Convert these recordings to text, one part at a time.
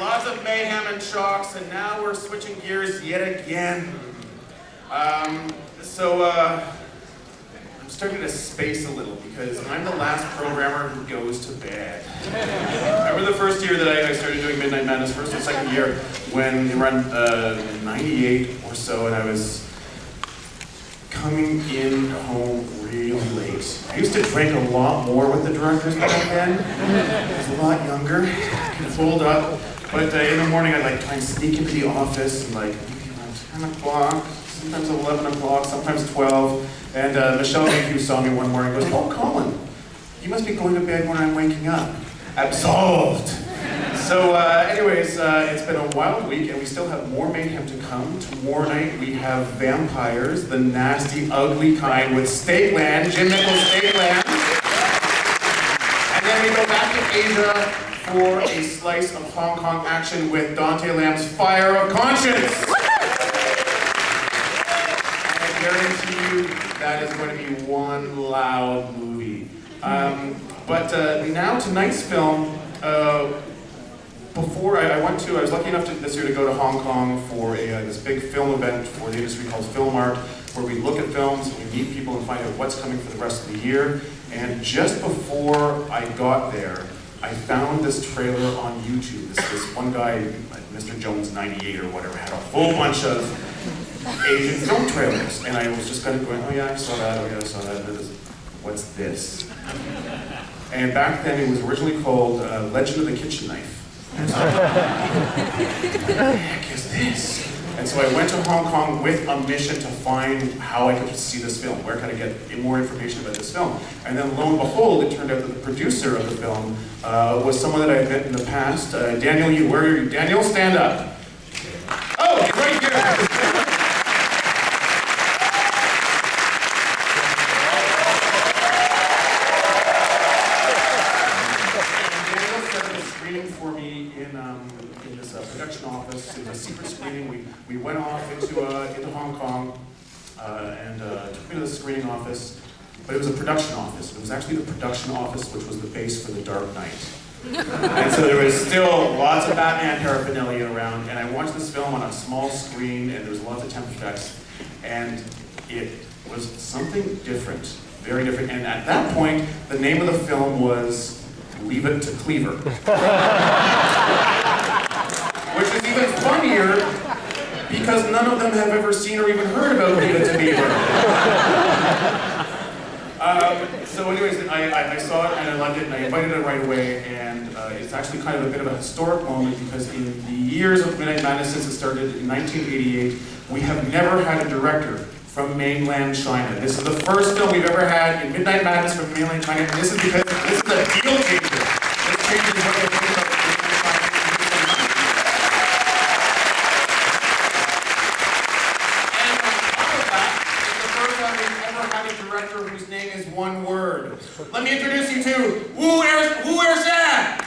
lots of mayhem and shocks, and now we're switching gears yet again. I'm starting to space a little because I'm the last programmer who goes to bed. I remember the first year that I started doing Midnight Madness, first or second year, when around 98 or so, and I was coming in home really late. I used to drink a lot more with the directors back then. I was a lot younger, could fold up, but in the morning I'd like try and sneak into the office and like maybe around 10 o'clock, sometimes 11 o'clock, sometimes 12, and Michelle who saw me one morning goes, "Oh, Colin, you must be going to bed when I'm waking up." Absolved! So anyways, it's been a wild week and we still have more mayhem to come. Tomorrow night we have vampires, the nasty, ugly kind with Steakland, Jim Nichols Steakland. And then we go back to Asia for a slice of Hong Kong action with Dante Lam's Fire of Conscience. And I guarantee you that is going to be one loud movie. But now tonight's film, before I was lucky enough this year to go to Hong Kong for this big film event for the industry called Film Art, where we look at films, we meet people and find out what's coming for the rest of the year. And just before I got there, I found this trailer on YouTube. This one guy, Mr. Jones 98 or whatever, had a whole bunch of Asian film trailers. And I was just kind of going, oh yeah, I saw that, oh yeah, I saw that. And what's this? And back then it was originally called Legend of the Kitchen Knife. And so, what the heck is this? And so I went to Hong Kong with a mission to find how I could see this film. Where could I get more information about this film? And then lo and behold, it turned out that the producer of the film was someone that I had met in the past. Daniel, where are you? Daniel, stand up. Oh, he's right here. For me in this production office. It was a secret screening. We went off into Hong Kong and took me to the screening office, but it was a production office. It was actually the production office which was the base for The Dark Knight. And so there was still lots of Batman paraphernalia around, and I watched this film on a small screen, and there was lots of temp effects, and it was something different, very different. And at that point, the name of the film was Leave It to Cleaver. Which is even funnier because none of them have ever seen or even heard about Leave It to Cleaver. So anyways, I saw it and I loved it and I invited it right away, and it's actually kind of a bit of a historic moment because in the years of Midnight Madness since it started in 1988, we have never had a director from mainland China. This is the first film we've ever had in Midnight Madness from mainland China, and this is because this is a deal changer. This changes what they think about mainland China. And on top of that, it's the first time we've ever had a director whose name is one word. Let me introduce you to Wu Erzan.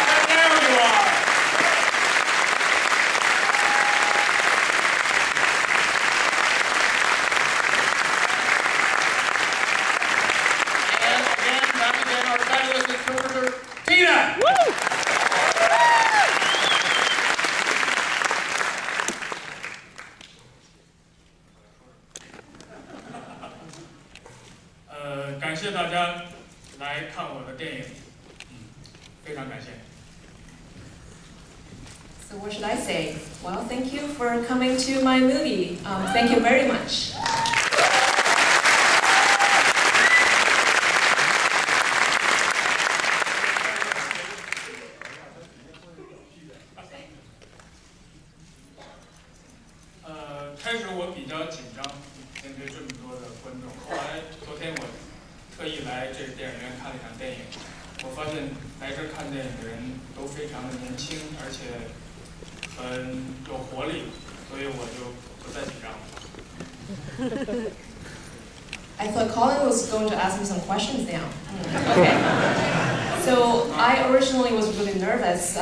There you are. So what should I say? Well, thank you for coming to my movie. Thank you very much. I thought Colin was going to ask me some questions now. Okay. So I originally was really nervous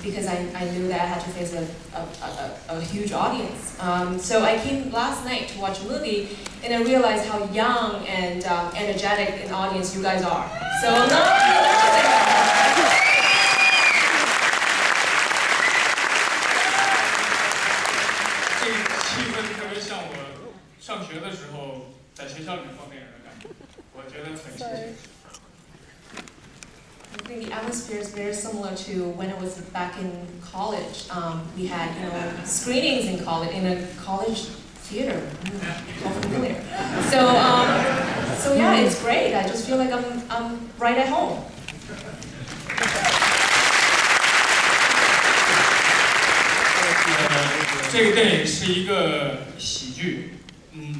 because I knew that I had to face a huge audience. So I came last night to watch a movie, and I realized how young and energetic an audience you guys are. So no. similar to when I was back in college. We had, screenings in college, in a college theater. All familiar. So yeah, it's great. I just feel like I'm right at home. 这个电影是一个喜剧，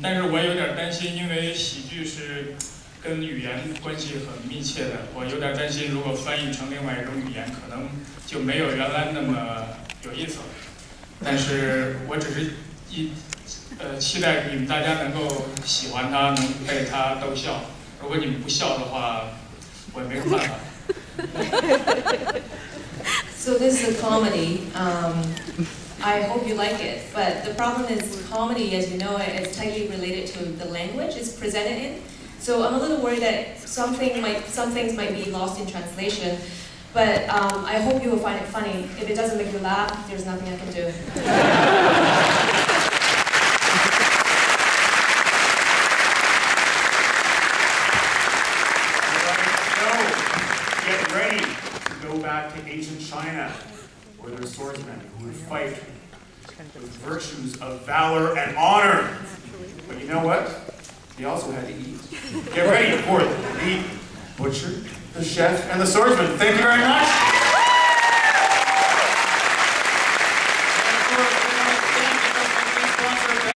但是我有点担心，因为喜剧是跟语言关系很密切的，我有点担心，如果翻译成另外一种语言，可能就没有原来那么有意思了。但是我只是期待你们大家能够喜欢它，能被它逗笑。如果你们不笑的话，我也没有办法。So this is a comedy. I hope you like it. But the problem is comedy, as you know, is tightly related to the language it's presented in. So I'm a little worried that some things might be lost in translation. But I hope you will find it funny. If it doesn't make you laugh, there's nothing I can do. Get ready to go back to ancient China, where there's swordsmen who would fight with virtues of valor and honor. But you know what? They also had to eat. Get ready for the butcher, the chef, and the swordsman. Thank you very much.